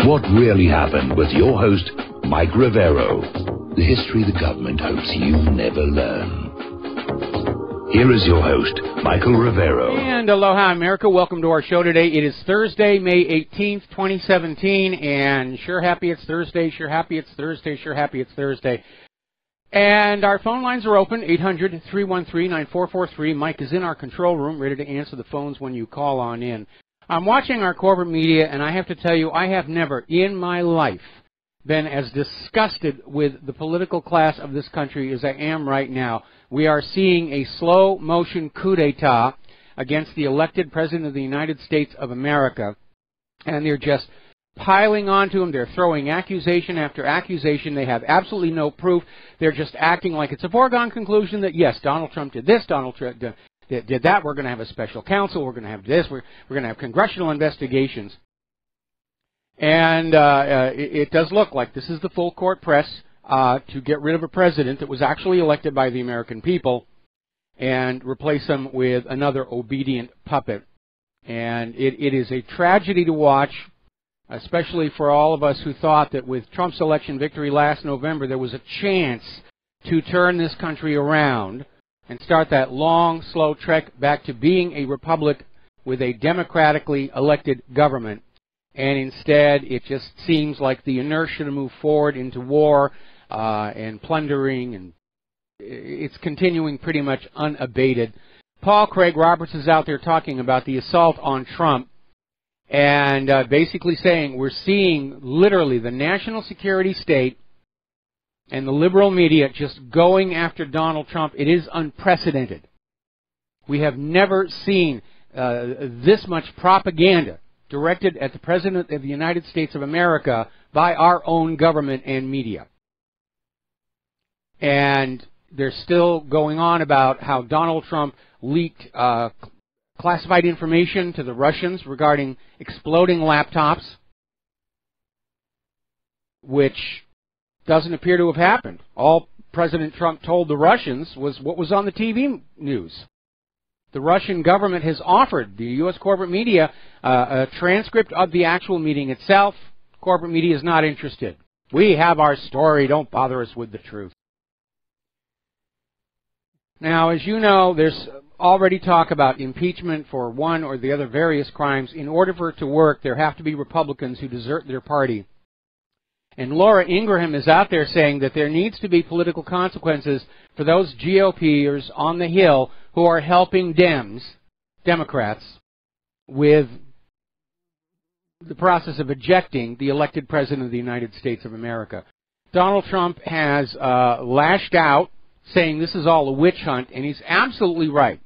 What really happened with your host, Mike Rivero. The history the government hopes you never learn. Here is your host, Michael Rivero. And aloha, America. Welcome to our show today. It is Thursday, May 18th, 2017, and sure happy it's Thursday, sure happy it's Thursday, sure happy it's Thursday. And our phone lines are open, 800-313-9443. Mike is in our control room, ready to answer the phones when you call on in. I'm watching our corporate media, and I have to tell you, I have never in my life been as disgusted with the political class of this country as I am right now. We are seeing a slow-motion coup d'etat against the elected President of the United States of America, and they're just piling onto him. They're throwing accusation after accusation. They have absolutely no proof. They're just acting like it's a foregone conclusion that, yes, Donald Trump did this, Donald Trump did that. We're going to have a special counsel. We're going to have this. We're going to have congressional investigations. And it does look like this is the full court press to get rid of a president that was actually elected by the American people and replace him with another obedient puppet. And it is a tragedy to watch, especially for all of us who thought that with Trump's election victory last November, there was a chance to turn this country around and start that long, slow trek back to being a republic with a democratically elected government. And instead, it just seems like the inertia to move forward into war and plundering, and it's continuing pretty much unabated. Paul Craig Roberts is out there talking about the assault on Trump and basically saying we're seeing literally the national security state and the liberal media just going after Donald Trump. It is unprecedented. We have never seen this much propaganda directed at the President of the United States of America by our own government and media. And they're still going on about how Donald Trump leaked classified information to the Russians regarding exploding laptops, which doesn't appear to have happened. All President Trump told the Russians was what was on the TV news. The Russian government has offered the U.S. corporate media a transcript of the actual meeting itself. Corporate media is not interested. We have our story. Don't bother us with the truth. Now, as you know, there's already talk about impeachment for one or the other various crimes. In order for it to work, there have to be Republicans who desert their party. And Laura Ingraham is out there saying that there needs to be political consequences for those GOPers on the Hill who are helping Democrats, with the process of ejecting the elected President of the United States of America. Donald Trump has lashed out, saying this is all a witch hunt, and he's absolutely right.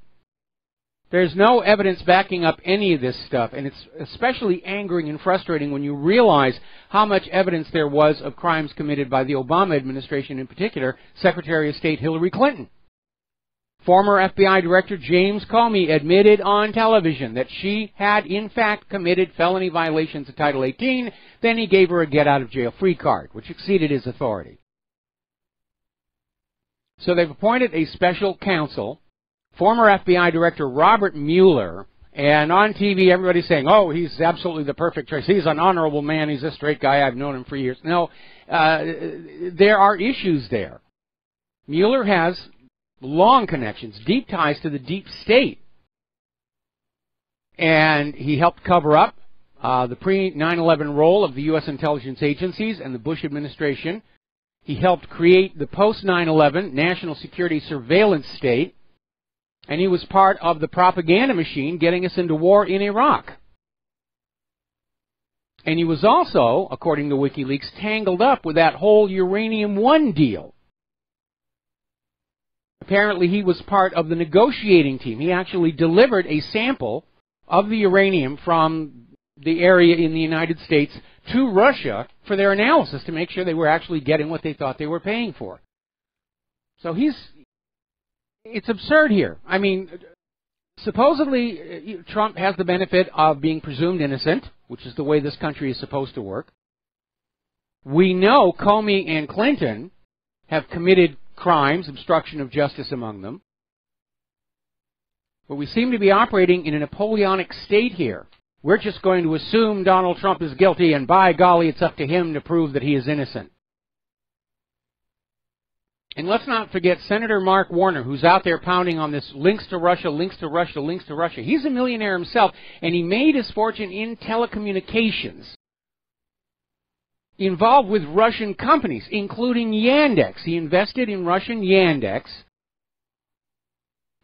There's no evidence backing up any of this stuff, and it's especially angering and frustrating when you realize how much evidence there was of crimes committed by the Obama administration, in particular, Secretary of State Hillary Clinton. Former FBI Director James Comey admitted on television that she had, in fact, committed felony violations of Title 18. Then he gave her a get-out-of-jail-free card, which exceeded his authority. So they've appointed a special counsel, former FBI Director Robert Mueller, and on TV everybody's saying, oh, he's absolutely the perfect choice. He's an honorable man. He's a straight guy. I've known him for years. No, there are issues there. Mueller has long connections, deep ties to the deep state. And he helped cover up the pre-9/11 role of the U.S. intelligence agencies and the Bush administration. He helped create the post-9/11 national security surveillance state. And he was part of the propaganda machine getting us into war in Iraq. And he was also, according to WikiLeaks, tangled up with that whole Uranium One deal. Apparently he was part of the negotiating team. He actually delivered a sample of the uranium from the area in the United States to Russia for their analysis to make sure they were actually getting what they thought they were paying for. So it's absurd here. I mean, supposedly Trump has the benefit of being presumed innocent, which is the way this country is supposed to work. We know Comey and Clinton have committed crimes, obstruction of justice among them. But we seem to be operating in a Napoleonic state here. we're just going to assume Donald Trump is guilty, and by golly, it's up to him to prove that he is innocent. And let's not forget Senator Mark Warner, who's out there pounding on this links to Russia, links to Russia, links to Russia. He's a millionaire himself, and he made his fortune in telecommunications, involved with Russian companies, including Yandex. He invested in Russian Yandex,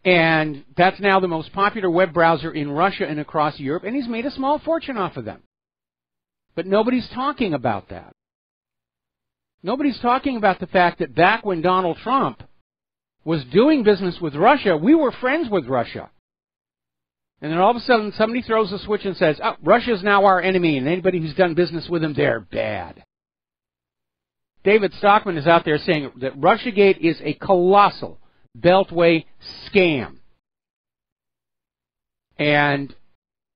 and that's now the most popular web browser in Russia and across Europe, and he's made a small fortune off of them. But nobody's talking about that. Nobody's talking about the fact that back when Donald Trump was doing business with Russia, we were friends with Russia. And then all of a sudden somebody throws a switch and says, oh, Russia's now our enemy, and anybody who's done business with them, they're bad. David Stockman is out there saying that Russiagate is a colossal Beltway scam. And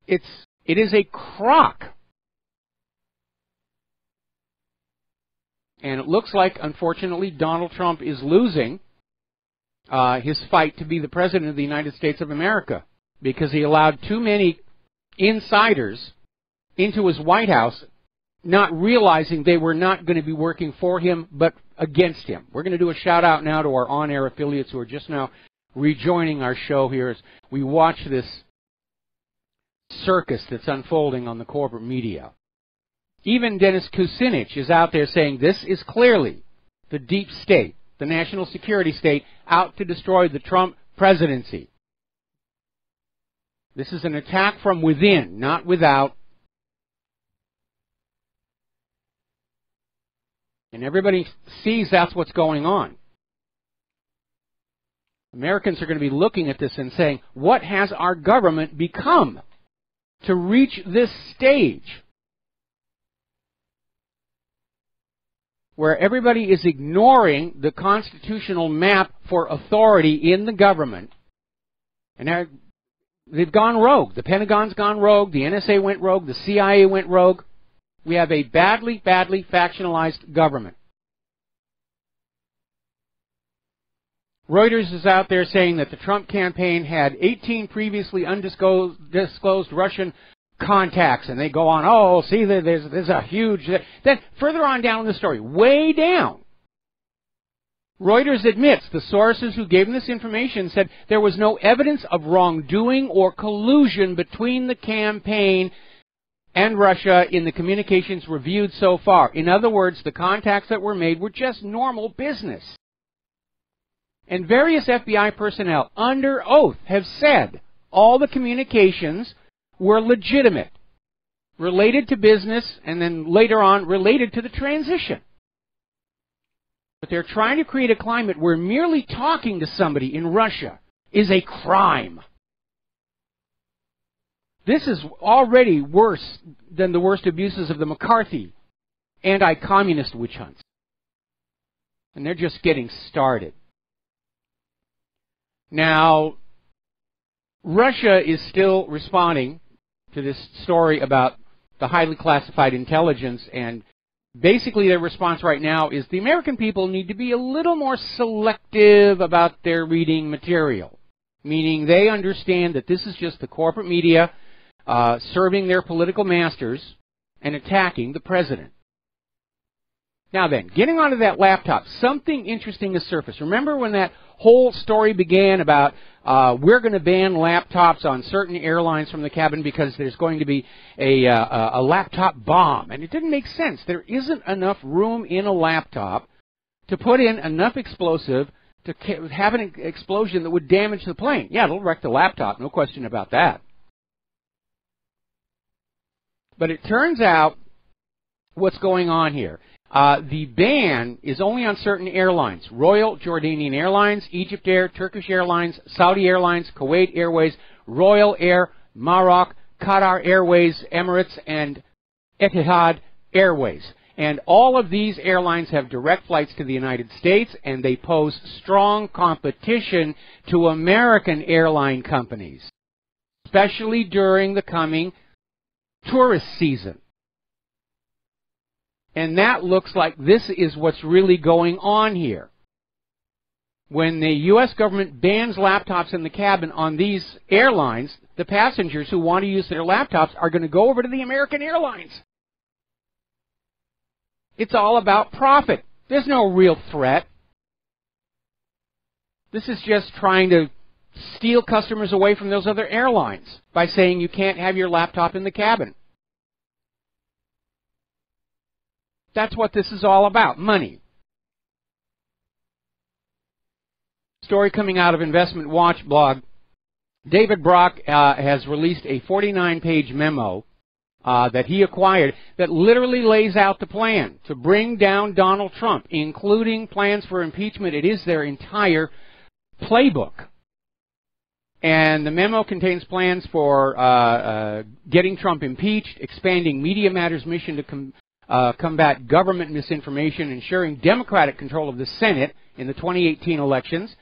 it is a crock. And it looks like, unfortunately, Donald Trump is losing his fight to be the President of the United States of America because he allowed too many insiders into his White House, not realizing they were not going to be working for him but against him. We're going to do a shout-out now to our on-air affiliates who are just now rejoining our show here as we watch this circus that's unfolding on the corporate media. Even Dennis Kucinich is out there saying this is clearly the deep state, the national security state, out to destroy the Trump presidency. This is an attack from within, not without. And everybody sees that's what's going on. Americans are going to be looking at this and saying, what has our government become to reach this stage where everybody is ignoring the constitutional map for authority in the government? And they've gone rogue. The Pentagon's gone rogue. The NSA went rogue. The CIA went rogue. We have a badly, badly factionalized government. Reuters is out there saying that the Trump campaign had 18 previously undisclosed Russian contacts, and they go on, oh, see, there's a huge... Then further on down in the story, way down, Reuters admits the sources who gave them this information said there was no evidence of wrongdoing or collusion between the campaign and Russia in the communications reviewed so far. In other words, the contacts that were made were just normal business. And various FBI personnel under oath have said all the communications were legitimate, related to business, and then later on related to the transition. But they're trying to create a climate where merely talking to somebody in Russia is a crime. This is already worse than the worst abuses of the McCarthy anti-communist witch hunts. And they're just getting started. Now, Russia is still responding to this story about the highly classified intelligence, and basically their response right now is the American people need to be a little more selective about their reading material, meaning they understand that this is just the corporate media serving their political masters and attacking the president. Now then, getting onto that laptop, something interesting has surfaced. Remember when that whole story began about we're going to ban laptops on certain airlines from the cabin because there's going to be a laptop bomb? And it didn't make sense. There isn't enough room in a laptop to put in enough explosive to have an explosion that would damage the plane. Yeah, it'll wreck the laptop, no question about that. But it turns out what's going on here. The ban is only on certain airlines: Royal Jordanian Airlines, Egypt Air, Turkish Airlines, Saudi Airlines, Kuwait Airways, Royal Air, Maroc, Qatar Airways, Emirates, and Etihad Airways. And all of these airlines have direct flights to the United States, and they pose strong competition to American airline companies, especially during the coming tourist season. And that looks like this is what's really going on here. When the U.S. government bans laptops in the cabin on these airlines, the passengers who want to use their laptops are going to go over to the American Airlines. It's all about profit. There's no real threat. This is just trying to steal customers away from those other airlines by saying you can't have your laptop in the cabin. That's what this is all about, money. Story coming out of Investment Watch blog. David Brock has released a 49-page memo that he acquired that literally lays out the plan to bring down Donald Trump, including plans for impeachment. It is their entire playbook. And the memo contains plans for getting Trump impeached, expanding Media Matters' mission to combat government misinformation, ensuring Democratic control of the Senate in the 2018 elections,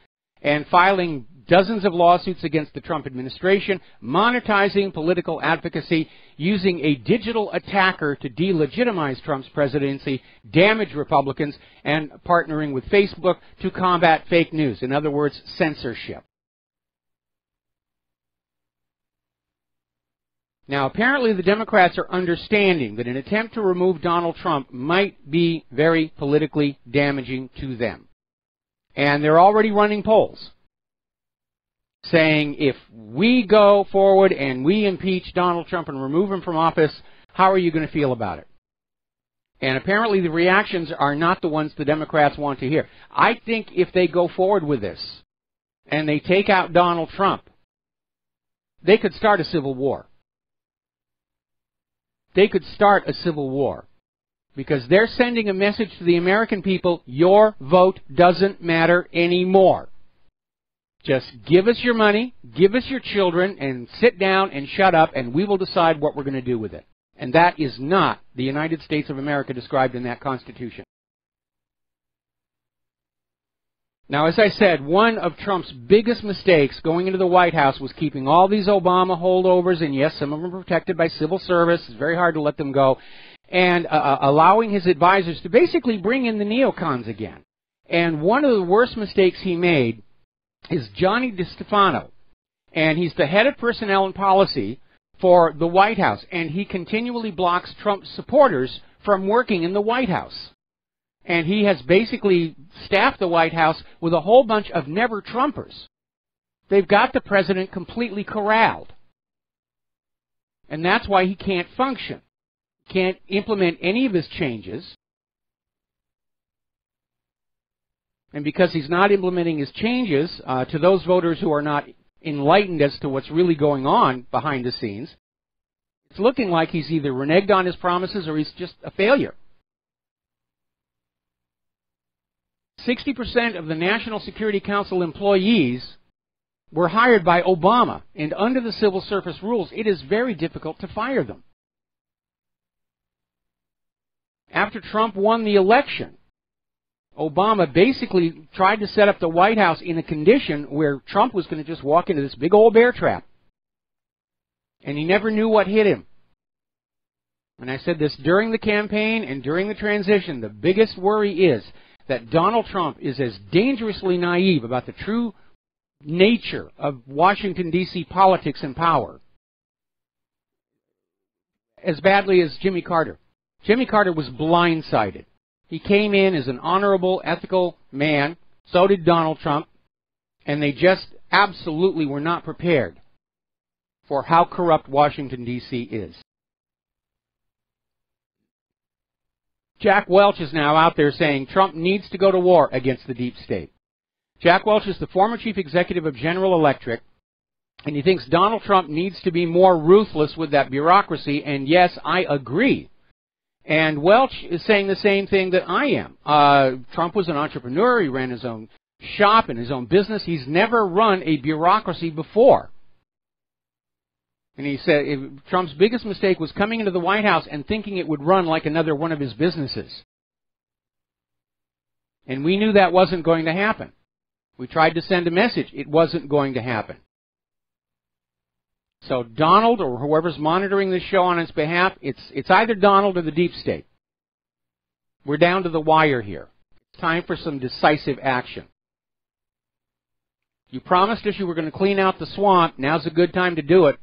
and filing dozens of lawsuits against the Trump administration, monetizing political advocacy, using a digital attacker to delegitimize Trump's presidency, damage Republicans, and partnering with Facebook to combat fake news. In other words, censorship. Now, apparently the Democrats are understanding that an attempt to remove Donald Trump might be very politically damaging to them. And they're already running polls saying if we go forward and we impeach Donald Trump and remove him from office, how are you going to feel about it? And apparently the reactions are not the ones the Democrats want to hear. I think if they go forward with this and they take out Donald Trump, they could start a civil war. They could start a civil war. Because they're sending a message to the American people, your vote doesn't matter anymore. Just give us your money, give us your children, and sit down and shut up, and we will decide what we're going to do with it. And that is not the United States of America described in that Constitution. Now, as I said, one of Trump's biggest mistakes going into the White House was keeping all these Obama holdovers, and yes, some of them are protected by civil service. It's very hard to let them go. And allowing his advisors to basically bring in the neocons again. And one of the worst mistakes he made is Johnny DiStefano. And he's the head of personnel and policy for the White House. And he continually blocks Trump's supporters from working in the White House. And he has basically staffed the White House with a whole bunch of never-Trumpers. They've got the president completely corralled. And that's why he can't function. Can't implement any of his changes. And because he's not implementing his changes, to those voters who are not enlightened as to what's really going on behind the scenes, it's looking like he's either reneged on his promises or he's just a failure. 60% of the National Security Council employees were hired by Obama, and under the civil service rules, it is very difficult to fire them. After Trump won the election, Obama basically tried to set up the White House in a condition where Trump was going to just walk into this big old bear trap. And he never knew what hit him. And I said this during the campaign and during the transition. The biggest worry is that Donald Trump is as dangerously naive about the true nature of Washington, D.C. politics and power as badly as Jimmy Carter. Jimmy Carter was blindsided. He came in as an honorable, ethical man. So did Donald Trump. And they just absolutely were not prepared for how corrupt Washington, D.C. is. Jack Welch is now out there saying Trump needs to go to war against the deep state. Jack Welch is the former chief executive of General Electric, and he thinks Donald Trump needs to be more ruthless with that bureaucracy, and yes, I agree. And Welch is saying the same thing that I am. Trump was an entrepreneur. He ran his own shop and his own business. He's never run a bureaucracy before. And he said Trump's biggest mistake was coming into the White House and thinking it would run like another one of his businesses. And we knew that wasn't going to happen. We tried to send a message. It wasn't going to happen. So Donald, or whoever's monitoring this show on his behalf, it's either Donald or the deep state. We're down to the wire here. It's time for some decisive action. You promised us you were going to clean out the swamp. Now's a good time to do it,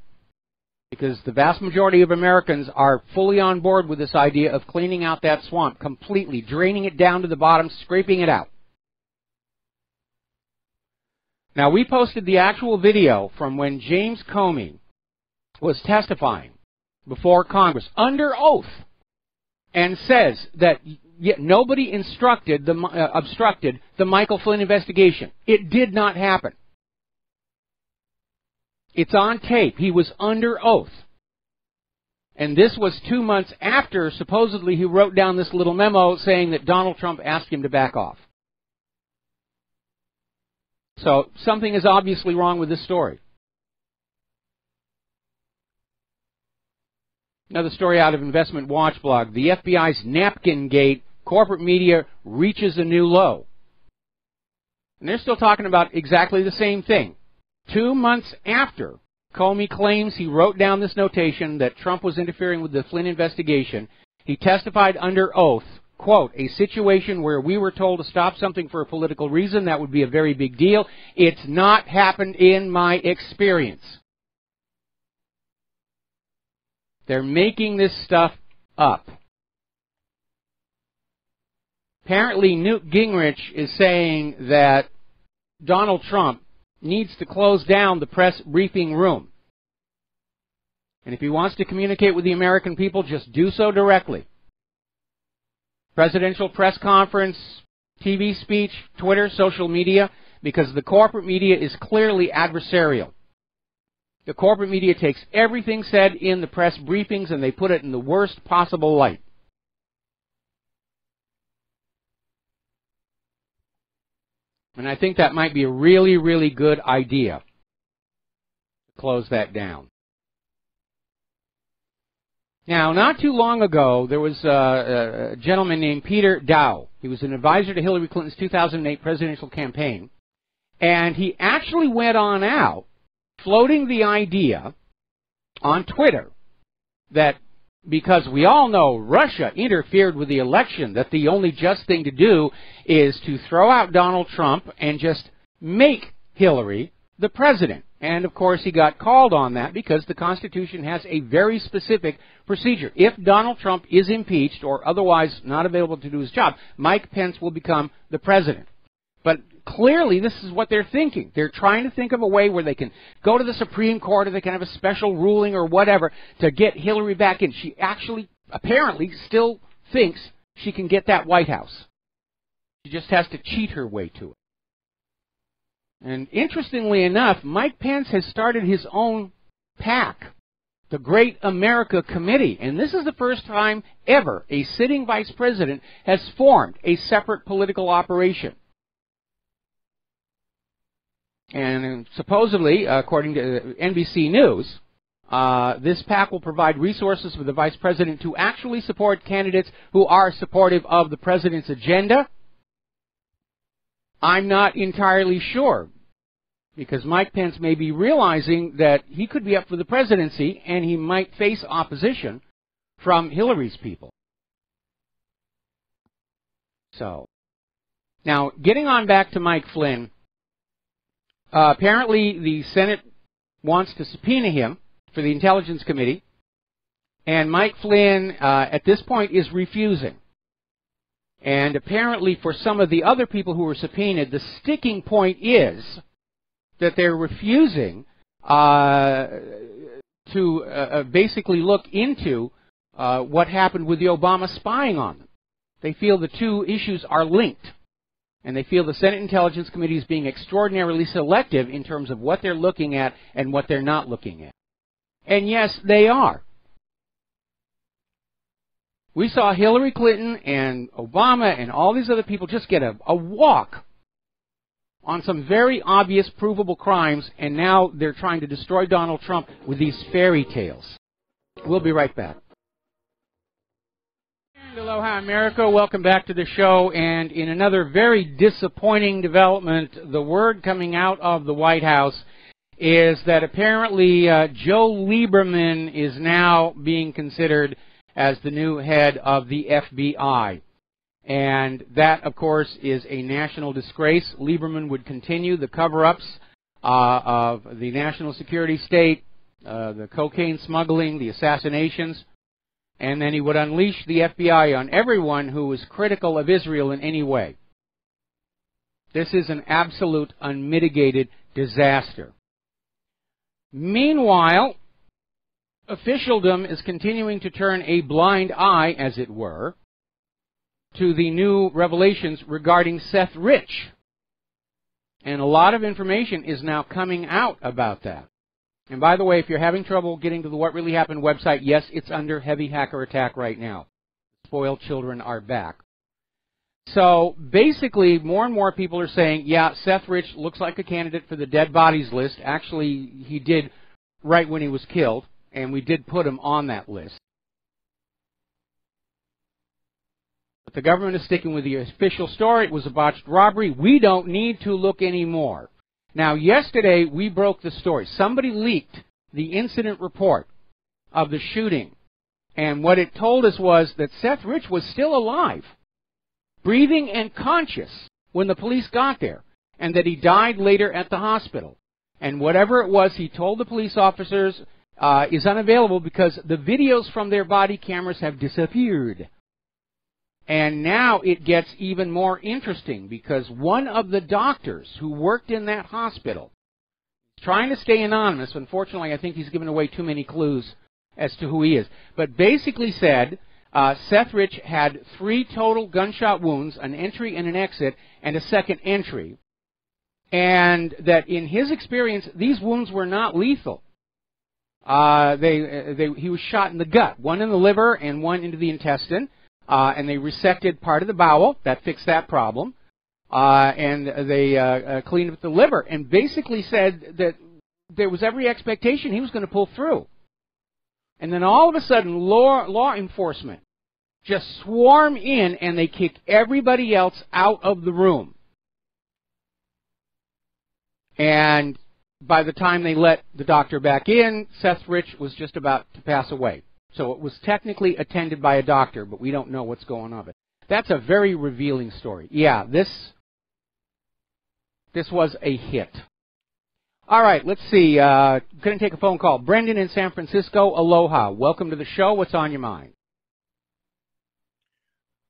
because the vast majority of Americans are fully on board with this idea of cleaning out that swamp completely, draining it down to the bottom, scraping it out. Now, we posted the actual video from when James Comey was testifying before Congress under oath and says that yet nobody obstructed the Michael Flynn investigation. It did not happen. It's on tape. He was under oath. And this was 2 months after, supposedly, he wrote down this little memo saying that Donald Trump asked him to back off. So something is obviously wrong with this story. Another story out of Investment Watch blog. The FBI's Napkin Gate, corporate media reaches a new low. And they're still talking about exactly the same thing. 2 months after Comey claims he wrote down this notation that Trump was interfering with the Flynn investigation, he testified under oath, quote, a situation where we were told to stop something for a political reason, that would be a very big deal. It's not happened in my experience. They're making this stuff up. Apparently, Newt Gingrich is saying that Donald Trump needs to close down the press briefing room. And if he wants to communicate with the American people, just do so directly. Presidential press conference, TV speech, Twitter, social media, because the corporate media is clearly adversarial. The corporate media takes everything said in the press briefings and they put it in the worst possible light. And I think that might be a really, really good idea to close that down. Now, not too long ago, there was a gentleman named Peter Dow. He was an advisor to Hillary Clinton's 2008 presidential campaign. And he actually went on out floating the idea on Twitter that because we all know Russia interfered with the election, that the only just thing to do is to throw out Donald Trump and just make Hillary the president. And, of course, he got called on that because the Constitution has a very specific procedure. If Donald Trump is impeached or otherwise not available to do his job, Mike Pence will become the president. But clearly, this is what they're thinking. They're trying to think of a way where they can go to the Supreme Court or they can have a special ruling or whatever to get Hillary back in. She actually, apparently, still thinks she can get that White House. She just has to cheat her way to it. And interestingly enough, Mike Pence has started his own PAC, the Great America Committee. And this is the first time ever a sitting vice president has formed a separate political operation. And supposedly, according to NBC News, this PAC will provide resources for the vice president to actually support candidates who are supportive of the president's agenda. I'm not entirely sure, because Mike Pence may be realizing that he could be up for the presidency and he might face opposition from Hillary's people. So, now, getting on back to Mike Flynn, apparently the Senate wants to subpoena him for the Intelligence Committee, and Mike Flynn at this point is refusing. And apparently for some of the other people who were subpoenaed, the sticking point is that they're refusing to basically look into what happened with the Obama spying on them. They feel the two issues are linked. And they feel the Senate Intelligence Committee is being extraordinarily selective in terms of what they're looking at and what they're not looking at. And yes, they are. We saw Hillary Clinton and Obama and all these other people just get a walk on some very obvious provable crimes, and now they're trying to destroy Donald Trump with these fairy tales. We'll be right back. Aloha, America. Welcome back to the show. And in another very disappointing development, the word coming out of the White House is that apparently Joe Lieberman is now being considered as the new head of the FBI. And that, of course, is a national disgrace. Lieberman would continue the cover-ups of the national security state, the cocaine smuggling, the assassinations, and then he would unleash the FBI on everyone who was critical of Israel in any way. This is an absolute unmitigated disaster. Meanwhile, officialdom is continuing to turn a blind eye, as it were, to the new revelations regarding Seth Rich. And a lot of information is now coming out about that. And by the way, if you're having trouble getting to the What Really Happened website, yes, it's under heavy hacker attack right now. Spoiled children are back. So basically, more and more people are saying, yeah, Seth Rich looks like a candidate for the dead bodies list. Actually, he did right when he was killed, and we did put him on that list. But the government is sticking with the official story. It was a botched robbery. We don't need to look anymore. Now, yesterday, we broke the story. Somebody leaked the incident report of the shooting. And what it told us was that Seth Rich was still alive, breathing and conscious when the police got there, and that he died later at the hospital. And whatever it was, he told the police officers is unavailable because the videos from their body cameras have disappeared. And now it gets even more interesting because one of the doctors who worked in that hospital, trying to stay anonymous, unfortunately I think he's given away too many clues as to who he is, but basically said Seth Rich had 3 total gunshot wounds, an entry and an exit, and a second entry. And that in his experience, these wounds were not lethal. He was shot in the gut, one in the liver and one into the intestine. And they resected part of the bowel. That fixed that problem. And they cleaned up the liver and basically said that there was every expectation he was going to pull through. And then all of a sudden, law enforcement just swarm in and they kick everybody else out of the room. And by the time they let the doctor back in, Seth Rich was just about to pass away. So it was technically attended by a doctor, but we don't know what's going on. That's a very revealing story. Yeah, this was a hit. All right, let's see. Going to take a phone call. Brendan in San Francisco, aloha. Welcome to the show. What's on your mind?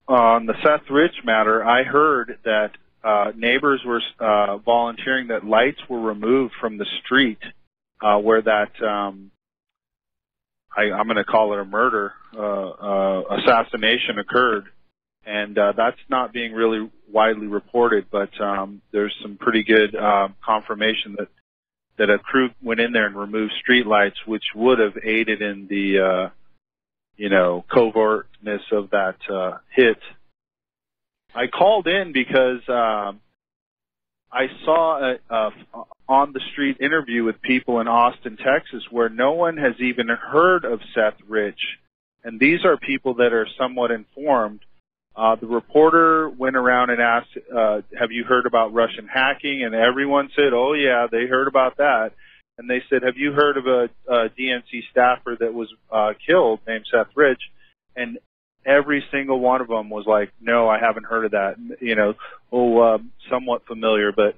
On the Seth Rich matter, I heard that neighbors were volunteering that lights were removed from the street where that... I'm going to call it a murder, assassination occurred, and that's not being really widely reported, but there's some pretty good confirmation that a crew went in there and removed street lights, which would have aided in the, covertness of that hit. I called in because I saw a on-the-street interview with people in Austin, Texas, where no one has even heard of Seth Rich. And these are people that are somewhat informed. The reporter went around and asked, have you heard about Russian hacking? And everyone said, oh, yeah, they heard about that. And they said, have you heard of a DNC staffer that was killed named Seth Rich? And every single one of them was like, no, I haven't heard of that. Somewhat familiar, but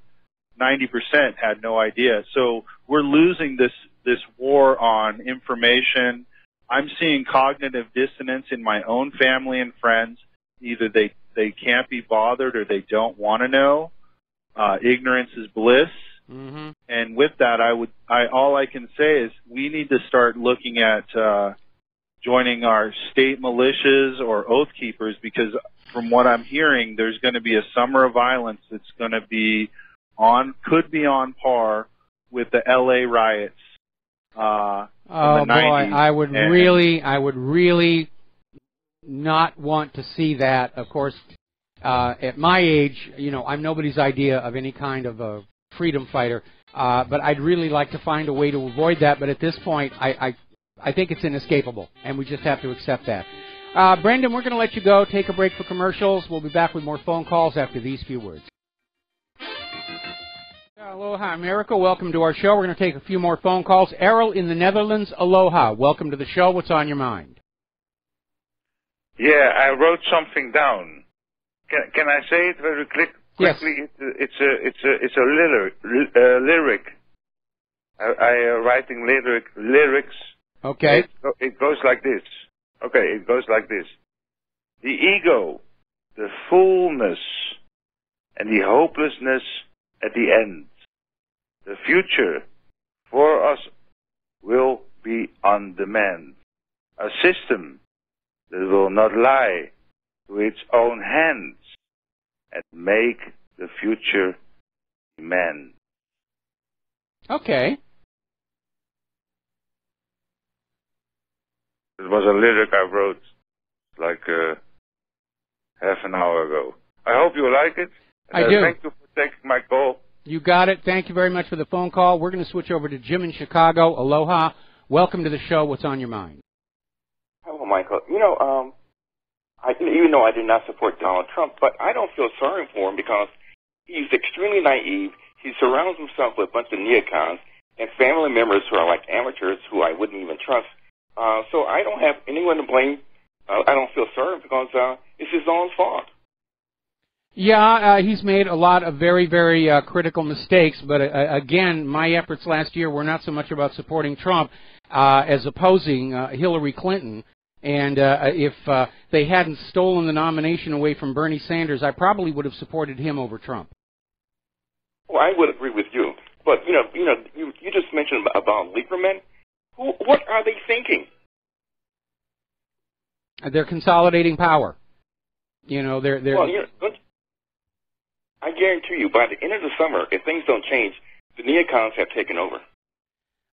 90% had no idea. So we're losing this war on information. I'm seeing cognitive dissonance in my own family and friends. Either they can't be bothered or they don't want to know. Ignorance is bliss. Mm-hmm. And with that, all I can say is we need to start looking at joining our state militias or oath keepers, because from what I'm hearing, there's going to be a summer of violence that's going to be could be on par with the LA riots. Oh boy, I would really not want to see that. Of course, at my age, I'm nobody's idea of any kind of a freedom fighter, but I'd really like to find a way to avoid that. But at this point, I think it's inescapable, and we just have to accept that. Brendan, we're going to let you go. Take a break for commercials. We'll be back with more phone calls after these few words. Aloha, America. Welcome to our show. We're going to take a few more phone calls. Errol in the Netherlands, aloha. Welcome to the show. What's on your mind? Yeah, I wrote something down. Can I say it very quickly? Yes. It's a lyric. writing lyrics. Okay. It goes like this. Okay, it goes like this. The ego, the fullness, and the hopelessness at the end. The future for us will be on demand. A system that will not lie to its own hands and make the future demand. Okay. It was a lyric I wrote like half an hour ago. I hope you like it. I do. Thank you for taking my call. You got it. Thank you very much for the phone call. We're going to switch over to Jim in Chicago. Aloha. Welcome to the show. What's on your mind? Hello, Michael. Even though I do not support Donald Trump, but I don't feel sorry for him because he's extremely naive. He surrounds himself with a bunch of neocons and family members who are like amateurs who I wouldn't even trust. So I don't have anyone to blame. I don't feel sorry because it's his own fault. Yeah, he's made a lot of very, very critical mistakes, but again, my efforts last year were not so much about supporting Trump as opposing Hillary Clinton. And if they hadn't stolen the nomination away from Bernie Sanders, I probably would have supported him over Trump. Well, I would agree with you. But, you just mentioned about Lieberman. What are they thinking? They're consolidating power. They're Well, I guarantee you, by the end of the summer, if things don't change, the neocons have taken over.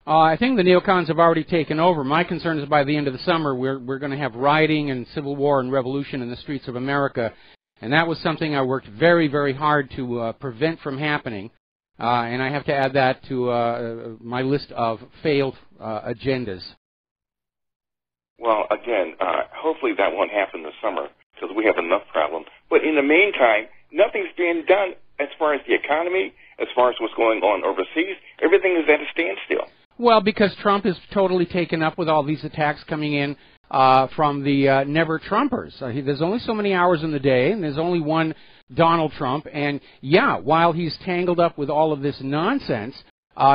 I think the neocons have already taken over. My concern is by the end of the summer, we're going to have rioting and civil war and revolution in the streets of America. And that was something I worked very, very hard to prevent from happening. And I have to add that to my list of failed agendas. Well, again, hopefully that won't happen this summer because we have enough problems. But in the meantime, nothing's being done as far as the economy, as far as what's going on overseas. Everything is at a standstill. Well, because Trump is totally taken up with all these attacks coming in from the never-Trumpers. There's only so many hours in the day, and there's only one Donald Trump. And, yeah, while he's tangled up with all of this nonsense,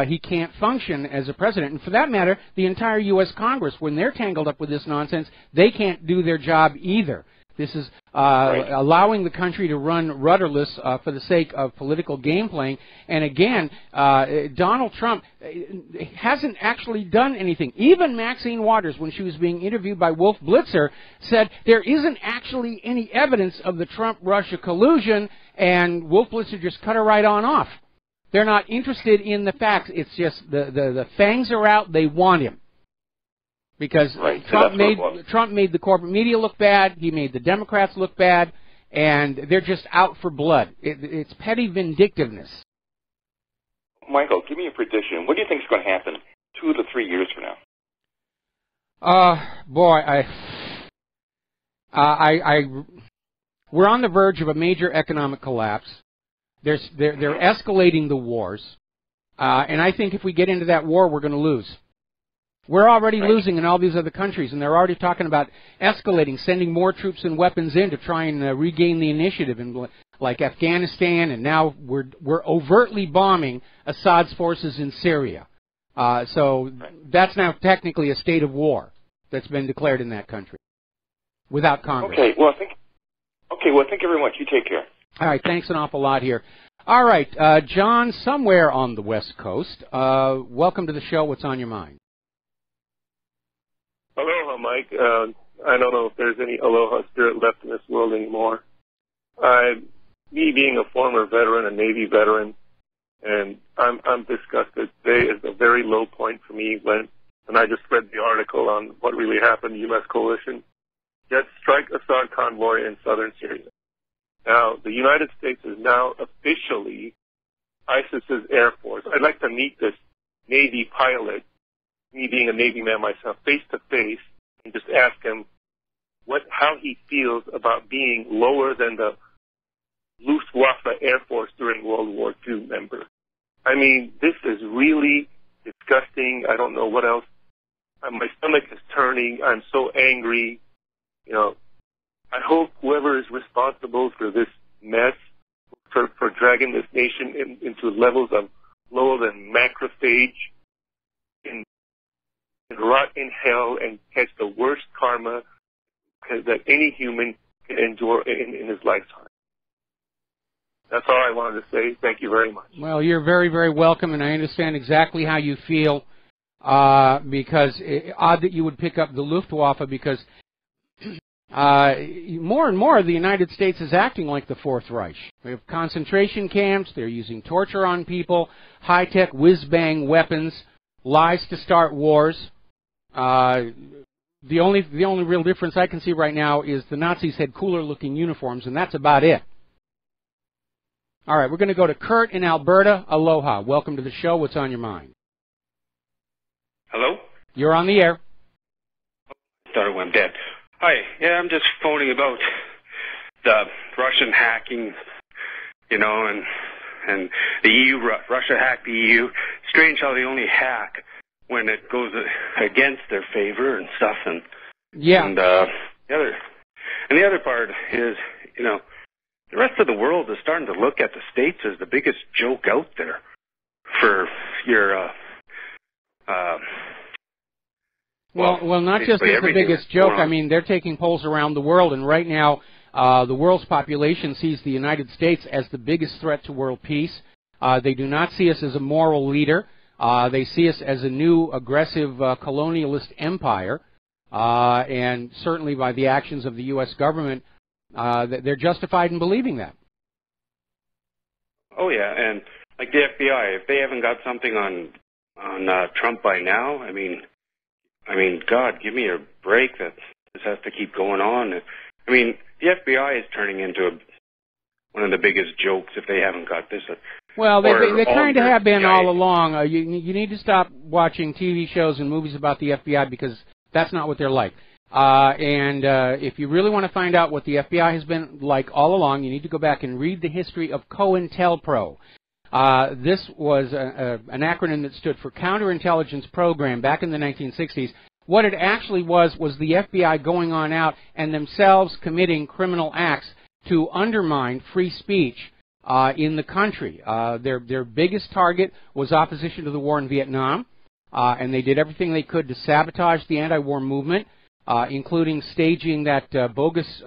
he can't function as a president. And for that matter, the entire U.S. Congress, when they're tangled up with this nonsense, they can't do their job either. This is allowing the country to run rudderless for the sake of political game playing. And again, Donald Trump hasn't actually done anything. Even Maxine Waters, when she was being interviewed by Wolf Blitzer, said there isn't actually any evidence of the Trump-Russia collusion, and Wolf Blitzer just cut her right on off. They're not interested in the facts. It's just the fangs are out. They want him. Because Trump made the corporate media look bad, he made the Democrats look bad, and they're just out for blood. It's petty vindictiveness. Michael, give me a prediction. What do you think is going to happen 2 to 3 years from now? We're on the verge of a major economic collapse. They're escalating the wars, and I think if we get into that war, we're going to lose. We're already losing in all these other countries, and they're already talking about escalating, sending more troops and weapons in to try and regain the initiative in like Afghanistan, and now we're overtly bombing Assad's forces in Syria. So that's now technically a state of war that's been declared in that country without Congress. Okay, well, thank you very much. You take care. All right, thanks an awful lot here. All right, John, somewhere on the West Coast, welcome to the show. What's on your mind? Aloha, Mike. I don't know if there's any aloha spirit left in this world anymore. Me being a former veteran, a Navy veteran, and I'm disgusted. Today is a very low point for me when I just read the article on what really happened. U.S. coalition jets strike Assad convoy in southern Syria. Now, the United States is now officially ISIS's air force. I'd like to meet this Navy pilot, me being a Navy man myself, face to face, and just ask him how he feels about being lower than the Luftwaffe Air Force during World War II member. I mean, this is really disgusting. I don't know what else. My stomach is turning. I'm so angry. I hope whoever is responsible for this mess, for dragging this nation into levels of lower than macrophage, rot in hell and catch the worst karma that any human can endure in his lifetime. That's all I wanted to say. Thank you very much. Well, you're very, very welcome, and I understand exactly how you feel, because odd that you would pick up the Luftwaffe, because more and more the United States is acting like the Fourth Reich. We have concentration camps, they're using torture on people, high-tech whiz-bang weapons, lies to start wars. The only real difference I can see right now is the Nazis had cooler-looking uniforms, and that's about it. All right, we're going to go to Kurt in Alberta. Aloha. Welcome to the show. What's on your mind? Hello? You're on the air. Thought it went dead. Hi. Yeah, I'm just phoning about the Russian hacking, you know, and the EU. Russia hacked the EU. Strange how they only hack when it goes against their favor and stuff. And yeah. And the other part is, you know, the rest of the world is starting to look at the States as the biggest joke out there for your, well, not just as the biggest joke. I mean, they're taking polls around the world, and right now the world's population sees the United States as the biggest threat to world peace. They do not see us as a moral leader. They see us as a new aggressive colonialist empire, and certainly by the actions of the U.S. government, they're justified in believing that. Oh yeah, and like the FBI, if they haven't got something on Trump by now, I mean, God, give me a break. That this has to keep going on. I mean, the FBI is turning into one of the biggest jokes if they haven't got this. Well, they kind of have been all along. You need to stop watching TV shows and movies about the FBI because that's not what they're like. And if you really want to find out what the FBI has been like all along, you need to go back and read the history of COINTELPRO. This was an acronym that stood for Counterintelligence Program back in the 1960s. What it actually was the FBI going on out and themselves committing criminal acts to undermine free speech in the country. Their biggest target was opposition to the war in Vietnam, and they did everything they could to sabotage the anti-war movement, including staging that bogus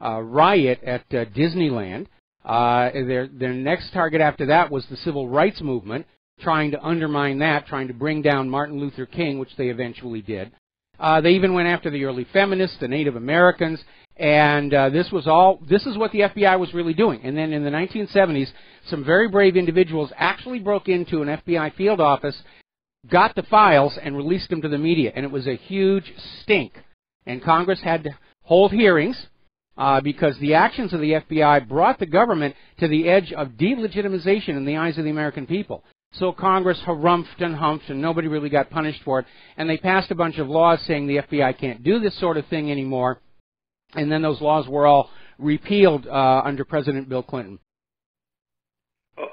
riot at Disneyland. Their next target after that was the civil rights movement, trying to undermine that, trying to bring down Martin Luther King, which they eventually did. They even went after the early feminists, the Native Americans, and this is what the FBI was really doing. And then in the 1970s, some very brave individuals actually broke into an FBI field office, got the files, and released them to the media. And it was a huge stink. And Congress had to hold hearings because the actions of the FBI brought the government to the edge of delegitimization in the eyes of the American people. So Congress harumphed and humphed, and nobody really got punished for it. And they passed a bunch of laws saying the FBI can't do this sort of thing anymore. And then those laws were all repealed under President Bill Clinton.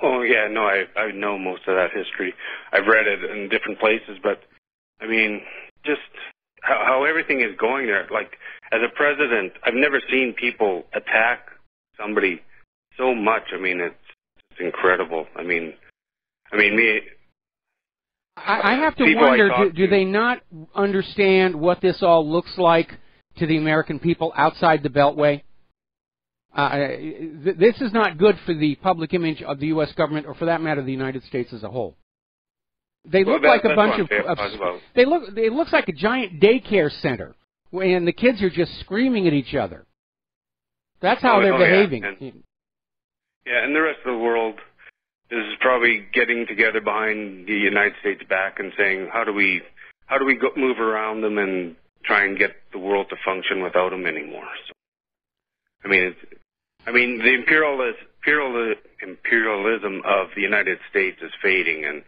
Oh, yeah, no, I know most of that history. I've read it in different places, but, I mean, just how everything is going there. Like, as a president, I've never seen people attack somebody so much. I mean, it's incredible. I mean, I have to wonder, do they not understand what this all looks like to the American people outside the Beltway? This is not good for the public image of the U.S. government, or for that matter, the United States as a whole. They look like a bunch of it looks like a giant daycare center, and the kids are just screaming at each other. That's how they're behaving. Yeah, and the rest of the world is probably getting together behind the United States back and saying, how do we move around them and try and get the world to function without them anymore? So, I mean, the imperialism of the United States is fading, and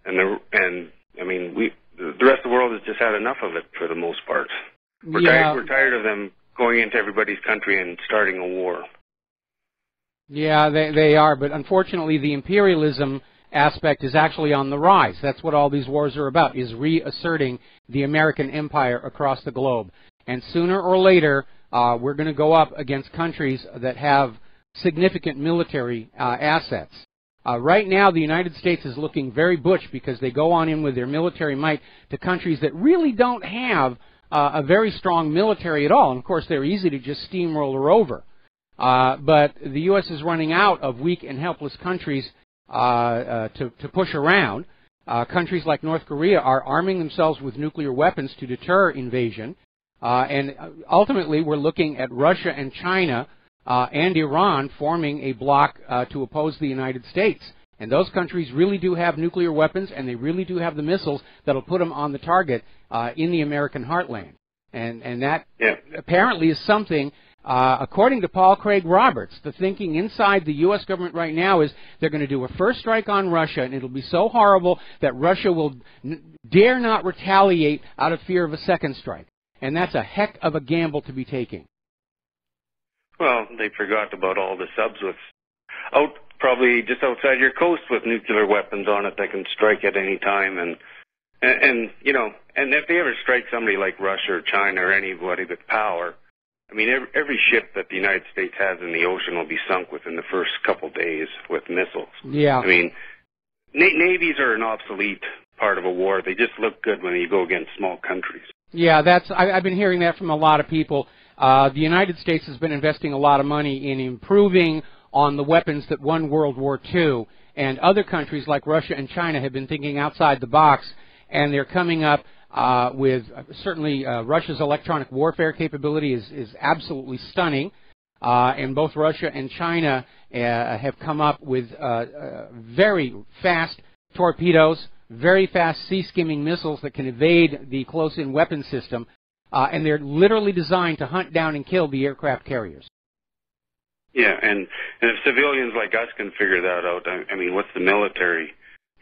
I mean, the rest of the world has just had enough of it for the most part. We're tired of them going into everybody's country and starting a war. Yeah, they are, but unfortunately the imperialism aspect is actually on the rise. That's what all these wars are about, is reasserting the American empire across the globe. And sooner or later, we're going to go up against countries that have significant military assets. Right now, the United States is looking very butch because they go on in with their military might to countries that really don't have a very strong military at all. And, of course, they're easy to just steamroller over. But the U.S. is running out of weak and helpless countries to push around. Countries like North Korea are arming themselves with nuclear weapons to deter invasion. And ultimately, we're looking at Russia and China and Iran forming a bloc to oppose the United States. And those countries really do have nuclear weapons, and they really do have the missiles that'll put them on the target in the American heartland. And that apparently is something, according to Paul Craig Roberts, the thinking inside the U.S. government right now is they're going to do a first strike on Russia, and it'll be so horrible that Russia will dare not retaliate out of fear of a second strike. And that's a heck of a gamble to be taking. Well, they forgot about all the subs with probably just outside your coast with nuclear weapons on it that can strike at any time, and you know, and if they ever strike somebody like Russia or China or anybody with power, I mean, every ship that the United States has in the ocean will be sunk within the first couple days with missiles. Yeah. I mean, navies are an obsolete part of a war. They just look good when you go against small countries. Yeah, I've been hearing that from a lot of people. The United States has been investing a lot of money in improving on the weapons that won World War II, and other countries like Russia and China have been thinking outside the box, and they're coming up with certainly Russia's electronic warfare capability is absolutely stunning, and both Russia and China have come up with very fast torpedoes, very fast sea-skimming missiles that can evade the close-in weapon system, and they're literally designed to hunt down and kill the aircraft carriers. Yeah, and if civilians like us can figure that out, I mean, what's the military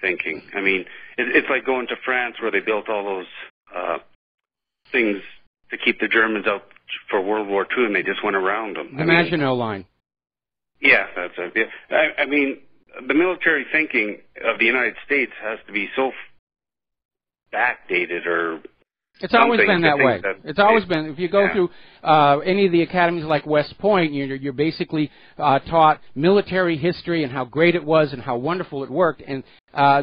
thinking? I mean, it's like going to France where they built all those things to keep the Germans out for World War II, and they just went around them. The Maginot Line. Yeah, that's it. Yeah. I mean, the military thinking of the United States has to be so backdated or it's always been that way. It's always been. If you go through any of the academies like West Point, you're basically taught military history and how great it was and how wonderful it worked, and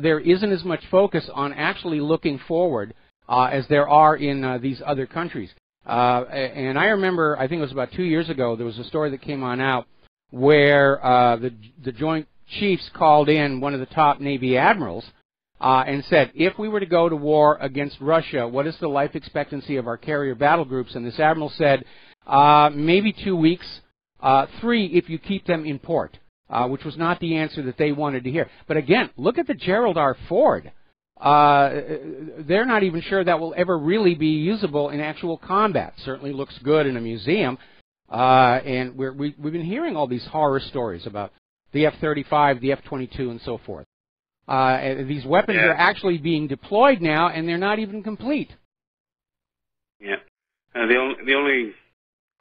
there isn't as much focus on actually looking forward as there are in these other countries. And I remember, I think it was about 2 years ago, there was a story that came on out where the Joint Chiefs called in one of the top Navy admirals and said, if we were to go to war against Russia, what is the life expectancy of our carrier battle groups? And this admiral said, maybe 2 weeks, 3 if you keep them in port, which was not the answer that they wanted to hear. But again, look at the Gerald R. Ford. They're not even sure that will ever really be usable in actual combat. Certainly looks good in a museum. And we've been hearing all these horror stories about the F-35, the F-22, and so forth. These weapons are actually being deployed now, and they're not even complete. Yeah. The only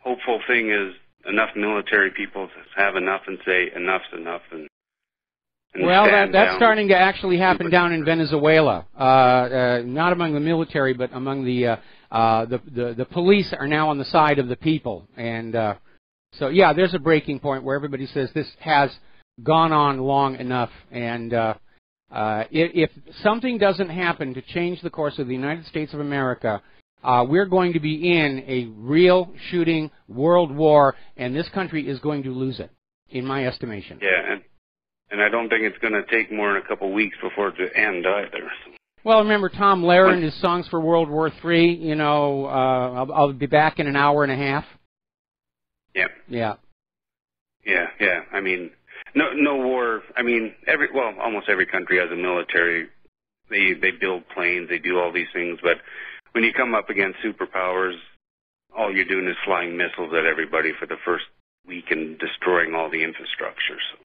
hopeful thing is enough military people have enough and say enough's enough. And well, that's starting to actually happen down in Venezuela. Not among the military, but among the police are now on the side of the people. And so, yeah, there's a breaking point where everybody says this has gone on long enough. And if something doesn't happen to change the course of the United States of America, we're going to be in a real shooting world war, and this country is going to lose it, in my estimation. Yeah, and I don't think it's going to take more than a couple of weeks before it to end either. Well, remember Tom Lehrer and his songs for World War III, you know, I'll be back in an hour and a half. Yeah. Yeah. Yeah. I mean, no war. I mean, almost every country has a military. They build planes, they do all these things, but when you come up against superpowers, all you're doing is flying missiles at everybody for the first week and destroying all the infrastructure. So.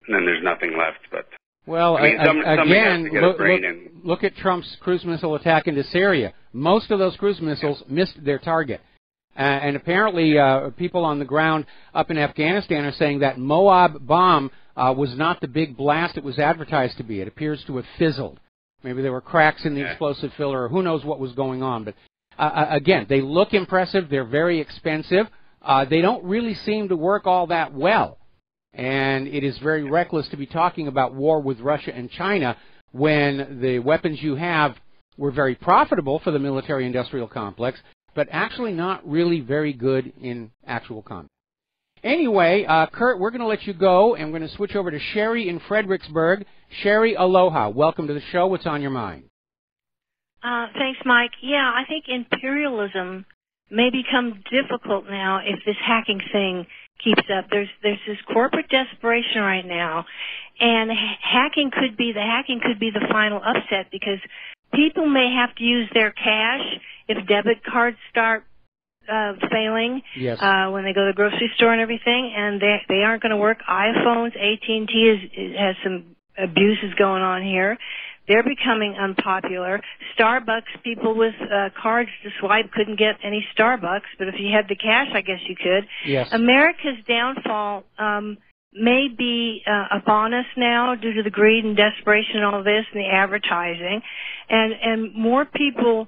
And then there's nothing left. But well, I mean, again, look at Trump's cruise missile attack into Syria. Most of those cruise missiles missed their target. And apparently people on the ground up in Afghanistan are saying that Moab bomb was not the big blast it was advertised to be. It appears to have fizzled. Maybe there were cracks in the explosive filler, or who knows what was going on. But again, they look impressive. They're very expensive. They don't really seem to work all that well. And it is very reckless to be talking about war with Russia and China when the weapons you have were very profitable for the military-industrial complex, but actually not really very good in actual combat. Anyway, Kurt, we're going to let you go, and we're going to switch over to Sherry in Fredericksburg. Sherry, aloha. Welcome to the show. What's on your mind? Thanks, Mike. Yeah, I think imperialism may become difficult now if this hacking thing keeps up. There's this corporate desperation right now, and hacking could be the final upset, because people may have to use their cash if debit cards start failing. Yes. When they go to the grocery store and everything, and they aren't going to work. iPhones, AT&T has some abuses going on here. They're becoming unpopular. Starbucks, people with cards to swipe couldn't get any Starbucks, but if you had the cash, I guess you could. Yes. America's downfall may be upon us now due to the greed and desperation and all this and the advertising. And more people,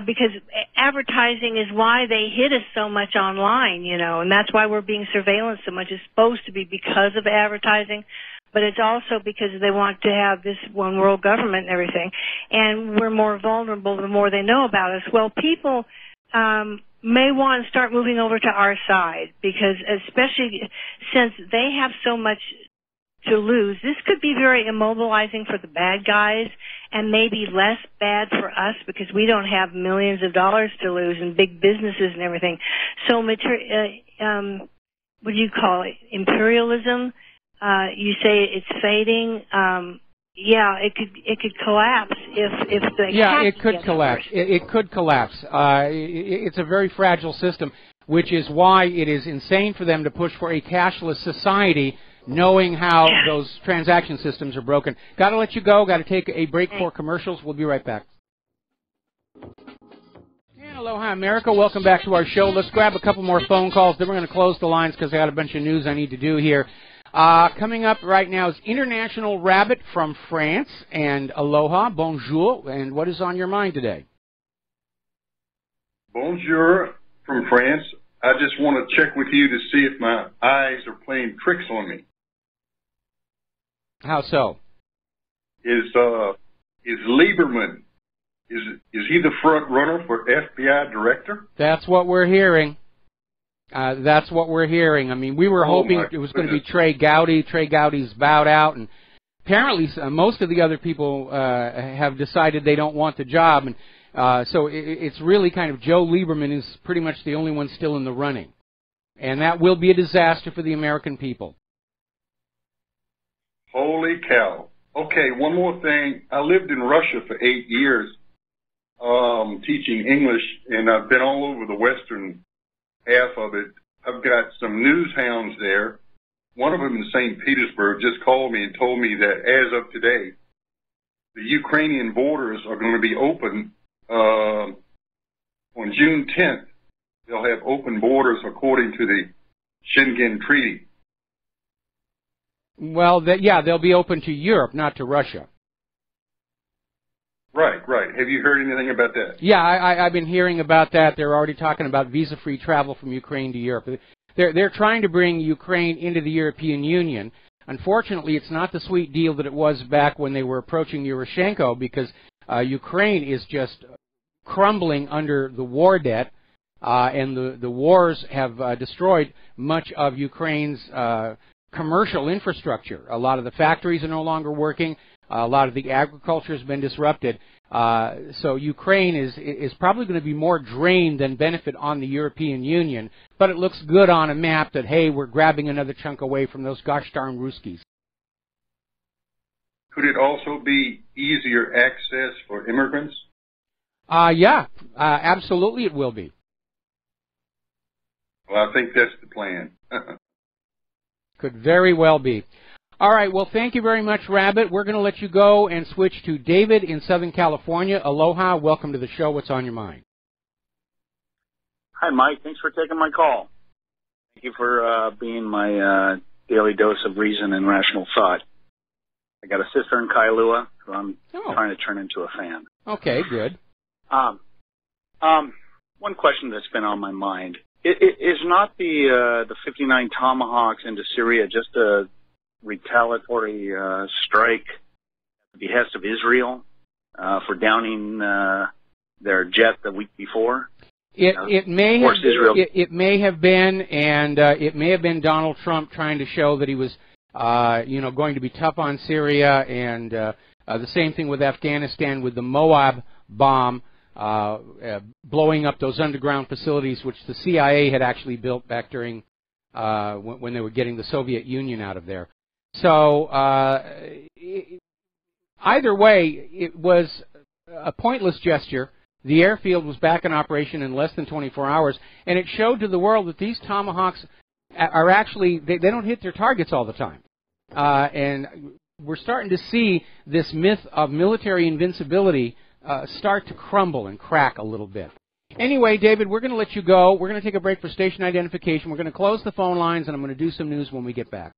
because advertising is why they hit us so much online, you know, and that's why we're being surveillanced so much. It's supposed to be because of advertising, but it's also because they want to have this one world government and everything. And we're more vulnerable the more they know about us. Well, people may want to start moving over to our side, because especially since they have so much to lose, this could be very immobilizing for the bad guys and maybe less bad for us, because we don't have millions of dollars to lose and big businesses and everything. So what do you call it? Imperialism? You say it's fading. Yeah, it could collapse if the it could collapse. It could collapse. It's a very fragile system, which is why it is insane for them to push for a cashless society, knowing how those transaction systems are broken. Got to let you go. Got to take a break for commercials. We'll be right back. And aloha, America. Welcome back to our show. Let's grab a couple more phone calls. Then we're going to close the lines because I got a bunch of news I need to do here. Coming up right now is International Rabbit from France. And aloha, bonjour. And what is on your mind today? Bonjour from France. I just want to check with you to see if my eyes are playing tricks on me. How so? Is Lieberman, is he the front runner for FBI director? That's what we're hearing. That's what we're hearing. I mean, we were hoping it was going to be Trey Gowdy. Trey Gowdy's bowed out, and apparently most of the other people have decided they don't want the job. And so it's really kind of Joe Lieberman is pretty much the only one still in the running. And that will be a disaster for the American people. Holy cow. Okay, one more thing. I lived in Russia for 8 years teaching English, and I've been all over the western half of it. I've got some news hounds there. One of them in St. Petersburg just called me and told me that as of today, the Ukrainian borders are going to be open on June 10th. They'll have open borders according to the Schengen Treaty. Well, they'll be open to Europe, not to Russia. Right. Have you heard anything about that? Yeah, I've been hearing about that. They're already talking about visa-free travel from Ukraine to Europe. They're trying to bring Ukraine into the European Union. Unfortunately, it's not the sweet deal that it was back when they were approaching Yushchenko, because Ukraine is just crumbling under the war debt, and the wars have destroyed much of Ukraine's commercial infrastructure. A lot of the factories are no longer working. A lot of the agriculture has been disrupted. So Ukraine is probably going to be more drained than benefit on the European Union. But it looks good on a map that, hey, we're grabbing another chunk away from those gosh darn Ruskies. Could it also be easier access for immigrants? Yeah, absolutely it will be. Well, I think that's the plan. Could very well be. All right, well, thank you very much, Rabbit. We're going to let you go and switch to David in Southern California. Aloha, welcome to the show. What's on your mind? Hi, Mike. Thanks for taking my call. Thank you for being my daily dose of reason and rational thought. I got a sister in Kailua who I'm trying to turn into a fan. Okay, good. One question that's been on my mind. Is not the 59 Tomahawks into Syria just a retaliatory strike at the behest of Israel for downing their jet the week before? It may have been, and it may have been Donald Trump trying to show that he was, going to be tough on Syria, and the same thing with Afghanistan with the Moab bomb. Blowing up those underground facilities, which the CIA had actually built back during when they were getting the Soviet Union out of there. So either way, it was a pointless gesture. The airfield was back in operation in less than 24 hours, and it showed to the world that these Tomahawks are actually, they don't hit their targets all the time. And we're starting to see this myth of military invincibility start to crumble and crack a little bit. Anyway, David, we're going to let you go. We're going to take a break for station identification. We're going to close the phone lines, and I'm going to do some news when we get back.